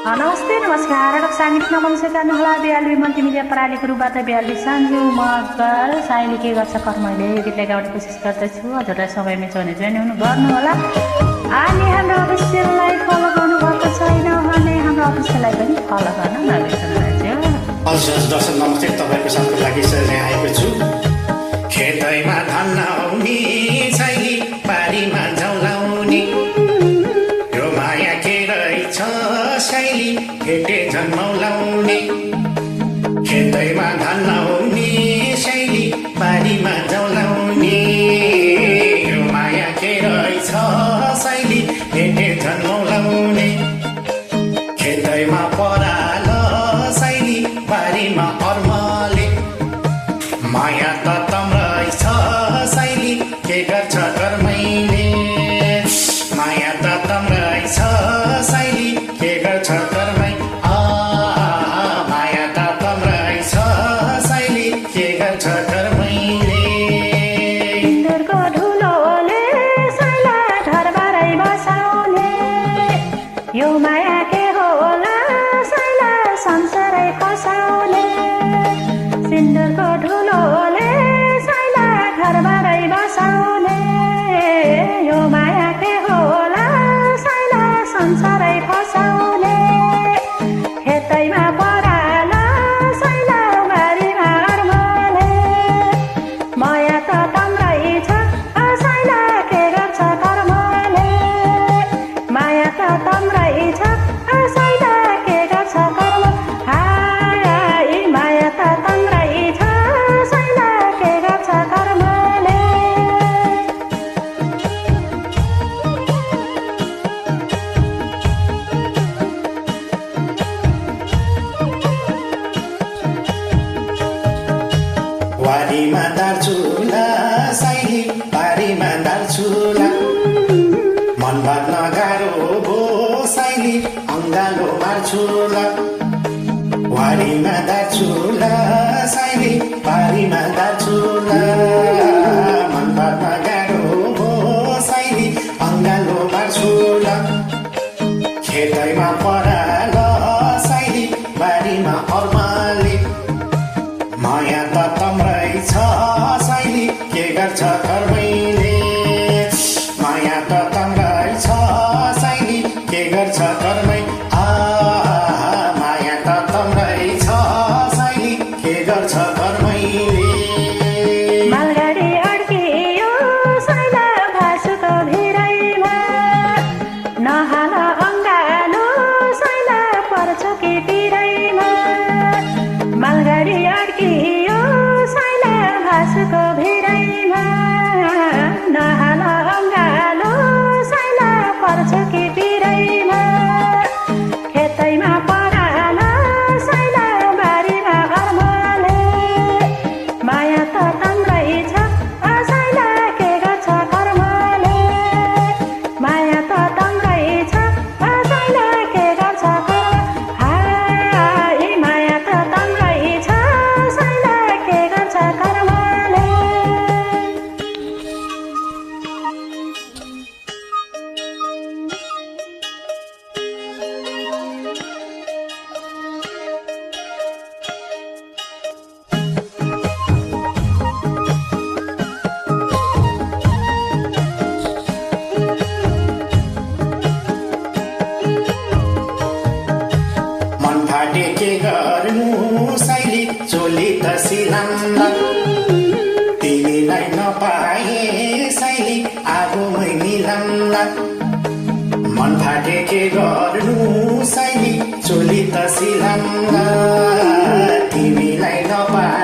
नमस्ते नमस्कार सङ्गीत नमन सेकार्नुहोला बिहाली मल्टिमिडिया प्रणालीको रूपबाट बिहाली सान्जु मगर साइली के गर्छ कर्मले यो गीतलाई गाउने कोसिस गर्दैछु हजुरलाई समयमै चोर्ने जोइन गर्नुहोला अनि हाम्रो अफिसियललाई फलो गर्नुभएको छैन भने हाम्रो अफिसियललाई पनि फलो गर्न नबिर्सनुहोला। दर्शक नमस्ते, तपाईँको साथको लागि सधैँ आएको छु। खेतैमा धान लाउने साइली बारीमा जाउँ लाउने यो माया के रहेछ साइली भेटे जन्मौ लाउने खेतैमा धान लाउने साइली बारीमा जाउँ लाउने यो माया के रहेछ साइली भेटे जन्मौ लाउने खेतैमा पराल साइली बारीमा अर्मले माया त तम रहेछ साइली के गर्छ कर्मैले माया त तम रहेछ साइली के गर्छ कर्मै माया त तम रहेछ साइली के गर्छ कर्मैले इन्द्रको धुलोले साइला घरबारै बसाउने यो माया के होला साइला संसारै फसाउने सिन्दुरको धुलोले साइला घरबारै बसाउने यो माया के होला साइला संसारै फसाउने खेतैमा पराल साइला बारीमा अर्मले माया त तम्रै छ साइला के गर्छ कर्मले माया त तम्रै छ साइला के गर्छ कर्म हाय माया त तम्रै छ साइला के गर्छ कर्मले वारीमा दार्चुला साइली बारीमा दार्चुला मन भर्न गाह्रो भो साइली अङ्गालो मार्चुला वारीमा दार्चुला साइली बारीमा दार्चुला मन भर्न गाह्रो भो साइली अङ्गालो मार्चुला खेतैमा पराल साइली बारीमा अर्माले माया त तम्रै छ साइली के गर्छ कर्मैले माया त तम्रै छ साइली के गर्छ कर्मै माया त तम्रै छ साइली के गर्छ कर्मैले मालगाडी अड्कियो साइला भासुको भिरैमा नहाल अङ्गालो साइला पर्छ कि पिरैमा मालगाडी अड्कियो साइला भासुको भिरैमा नहाल अङ्गालो साइला पर्छ कि पिरैमा खेतैमा पराल साइला बारीमा अर्मले माया त तम्रै छ साइला के गर्छ कर्मले माया त तम्रै छ साइला के गर्छ कर्म हाय माया त तम्रै छ साइला के गर्छ कर्मले मन फाटे के गर्नु साइली चोली त सिलाम्ला तिमीलाई नपाए साइली आगोमै मिलाम्ला मन फाटे के गर्नु साइली चोली त सिलाम्ला तिमीलाई नपाए